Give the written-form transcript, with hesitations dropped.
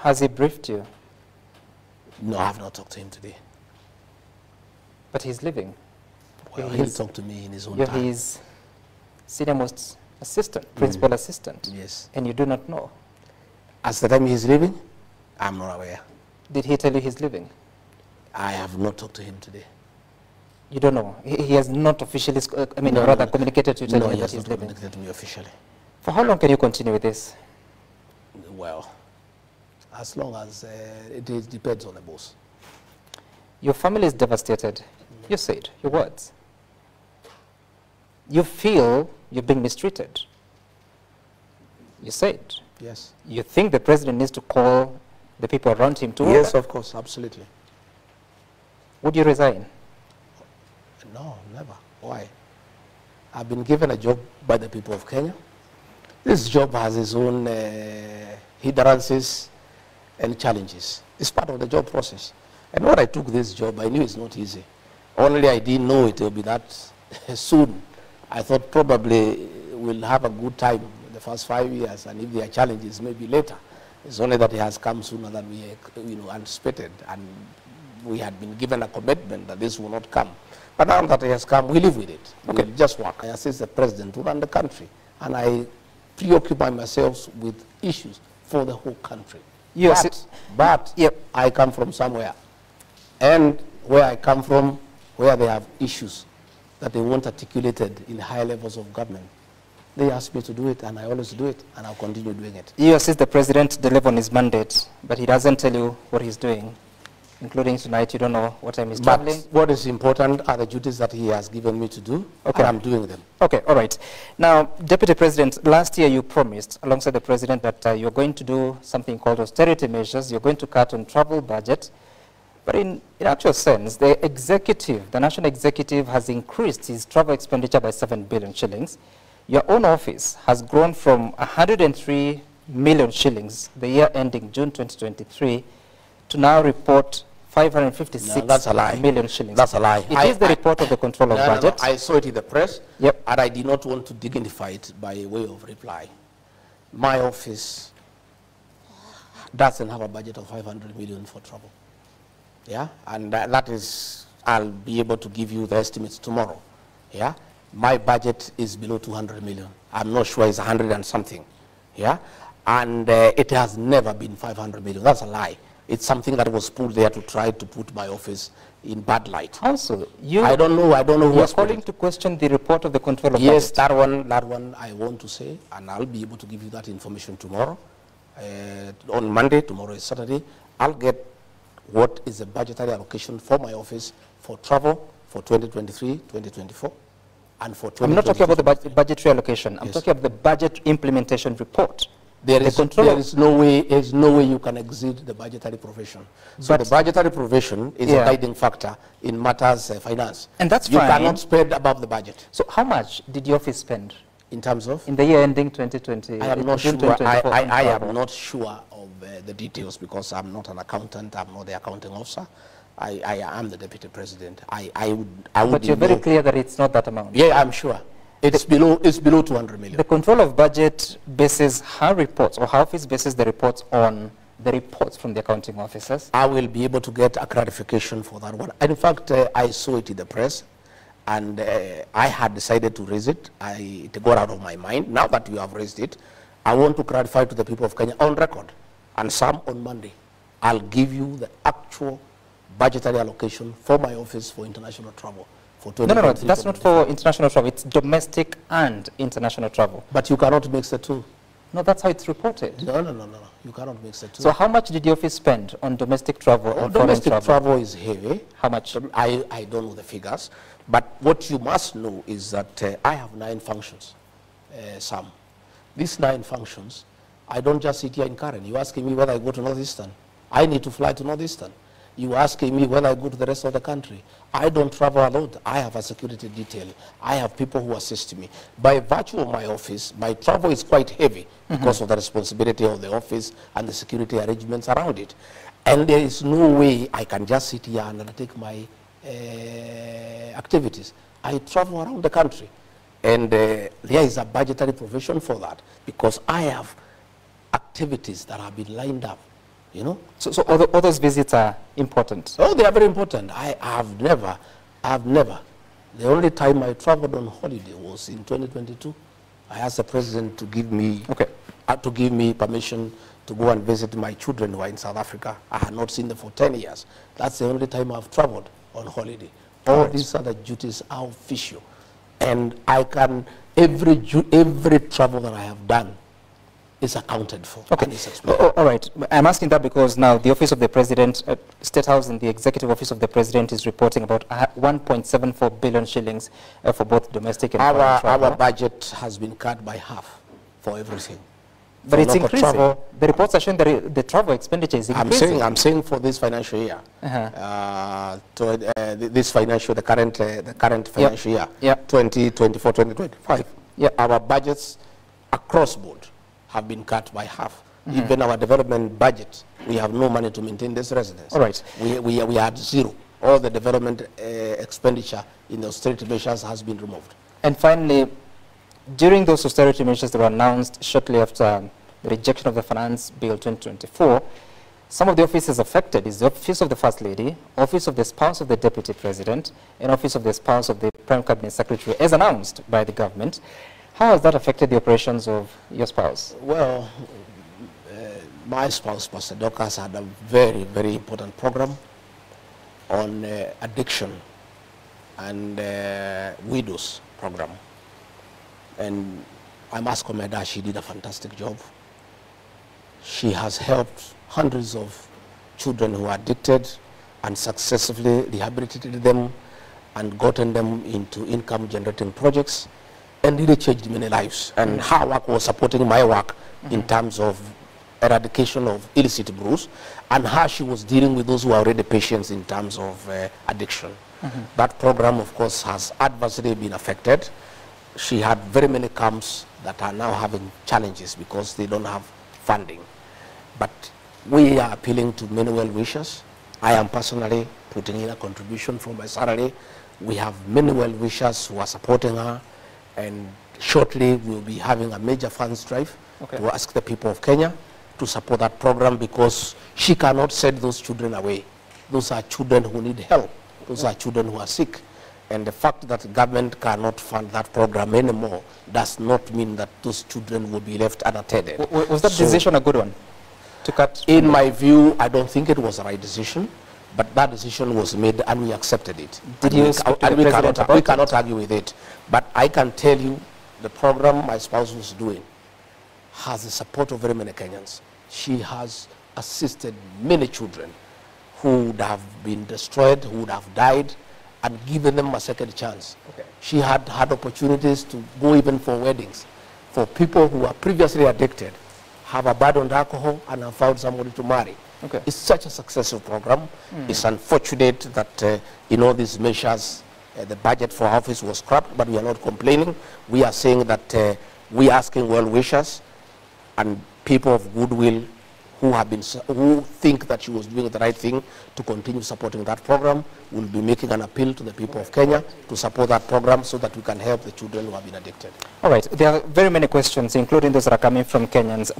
Has he briefed you? No, I have not talked to him today. But he's leaving. Well, he'll talk to me in his own you're time. his senior-most assistant, principal assistant. Yes. And you do not know? As the time he's leaving, I'm not aware. Did he tell you he's leaving? I have not talked to him today. You don't know? He has not officially, communicated to you telling you that he's leaving? No, he has not communicated to me officially. For how long can you continue with this? Well, as long as it depends on the boss. Your family is devastated. You said your words. You feel you're being mistreated. You said. Yes. You think the president needs to call the people around him to order? Yes, of course, absolutely. Would you resign? No, never. Why? I've been given a job by the people of Kenya. This job has its own hindrances and challenges. It's part of the job process. And when I took this job, I knew it's not easy. Only I didn't know it will be that soon. I thought probably we'll have a good time the first 5 years, and if there are challenges, maybe later. It's only that it has come sooner than we anticipated, and we had been given a commitment that this will not come. But now that it has come, we live with it. Okay. We just work. I assist the president to run the country, and I preoccupy myself with issues for the whole country. Yes, but yep. I come from somewhere, and where I come from, where they have issues that they want articulated in high levels of government, they ask me to do it, and I always do it, and I'll continue doing it. You assist the president to deliver on his mandate, but he doesn't tell you what he's doing, including tonight. You don't know what time he's traveling. But what is important are the duties that he has given me to do, okay. And I'm doing them. Okay, all right. Now, Deputy President, last year you promised, alongside the president, that you're going to do something called austerity measures. You're going to cut on travel budget. But in actual sense, the executive, the national executive, has increased his travel expenditure by 7 billion shillings. Your own office has grown from 103 million shillings the year ending June 2023 to now report 556 million shillings. That's a lie. It is the report of the control of budget. No, I saw it in the press, yep. And I did not want to dignify it by way of reply. My office doesn't have a budget of 500 million for travel. Yeah, and that is, I'll be able to give you the estimates tomorrow. Yeah, my budget is below 200 million. I'm not sure it's 100 and something. Yeah, and it has never been 500 million. That's a lie. It's something that was put there to try to put my office in bad light. Also, I don't know who was calling to question the report of the control of yes, budget. that one I want to say, and I'll be able to give you that information tomorrow. On Monday, tomorrow is Saturday, I'll get what is the budgetary allocation for my office for travel for 2023, 2024, and for 2023. I'm not talking about the budgetary allocation. I'm talking about the budget implementation report. There is no way you can exceed the budgetary provision. So the budgetary provision is a guiding factor in matters finance. And that's fine. You cannot spend above the budget. So how much did your office spend? In terms of? In the year ending 2020. I am not sure. I am not sure of the details because I'm not an accountant. I'm not the accounting officer. I am the deputy president. I would but you're very clear that it's not that amount. Yeah, I'm sure. It's below 200 million. The control of budget bases her reports, or her office bases the reports on the reports from the accounting officers. I will be able to get a clarification for that one. In fact, I saw it in the press, and I had decided to raise it. It got out of my mind. Now that you have raised it, I want to clarify to the people of Kenya on record, and some on Monday. I'll give you the actual budgetary allocation for my office for international travel. No, that's not for international travel. It's domestic and international travel. But you cannot mix the two. No, that's how it's reported. No. You cannot mix the two. So how much did the office spend on domestic travel and foreign travel? Domestic travel is heavy. How much? I don't know the figures. But what you must know is that I have 9 functions, Sam. These 9 functions, I don't just sit here in Karen. You're asking me whether I go to Northeastern. I need to fly to Northeastern. You asking me whether I go to the rest of the country. I don't travel alone. I have a security detail. I have people who assist me. By virtue of my office, my travel is quite heavy because of the responsibility of the office and the security arrangements around it. And there is no way I can just sit here and undertake my activities. I travel around the country. And there is a budgetary provision for that because I have activities that have been lined up you know. So all those visits are important? Oh, they are very important. I have never, the only time I traveled on holiday was in 2022. I asked the president to give me, to give me permission to go and visit my children who are in South Africa. I had not seen them for 10 years. That's the only time I've traveled on holiday. All these other duties are official. And I can, every travel that I have done is accounted for. Okay. All right. I'm asking that because now the Office of the President, State House and the Executive Office of the President is reporting about 1.74 billion shillings for both domestic and foreign travel. Our budget has been cut by half for everything. But it's increasing. Travel, the reports are showing that the travel expenditure is increasing. I'm saying for this financial year, this financial, the current financial year, 2024, 2025, our budgets across board have been cut by half. Even our development budget, we have no money to maintain this residence. All right. We had zero. All the development expenditure in the austerity measures has been removed. And finally, during those austerity measures that were announced shortly after the rejection of the Finance Bill 2024, some of the offices affected is the Office of the First Lady, Office of the Spouse of the Deputy President, and Office of the Spouse of the Prime Cabinet Secretary, as announced by the government. How has that affected the operations of your spouse? Well, my spouse, Pastor Dorcas, had a very, very important program on addiction and widows program. And I must commend her. She did a fantastic job. She has helped hundreds of children who are addicted and successfully rehabilitated them and gotten them into income-generating projects and really changed many lives. And her work was supporting my work in terms of eradication of illicit brews, and how she was dealing with those who are already patients in terms of addiction. That program, of course, has adversely been affected. She had very many camps that are now having challenges because they don't have funding. But we are appealing to many well-wishers. I am personally putting in a contribution from my salary. We have many well-wishers who are supporting her, and shortly we'll be having a major funds drive to ask the people of Kenya to support that program, because she cannot send those children away. Those are children who need help. Those are children who are sick. And the fact that the government cannot fund that program anymore does not mean that those children will be left unattended. Was that decision a good one to cut? In my view, I don't think it was the right decision, but that decision was made and we accepted it. Did you speak to the president about it? We cannot argue with it. But I can tell you the program my spouse was doing has the support of very many Kenyans. She has assisted many children who would have been destroyed, who would have died, and given them a second chance. She had had opportunities to go even for weddings for people who were previously addicted, have abandoned alcohol, and have found somebody to marry. It's such a successful program. It's unfortunate that these measures, the budget for office was scrapped, but we are not complaining. We are saying that we are asking well-wishers and people of goodwill who think that she was doing the right thing to continue supporting that program. We'll be making an appeal to the people of Kenya to support that program so that we can help the children who have been addicted. All right. There are very many questions, including those that are coming from Kenyans.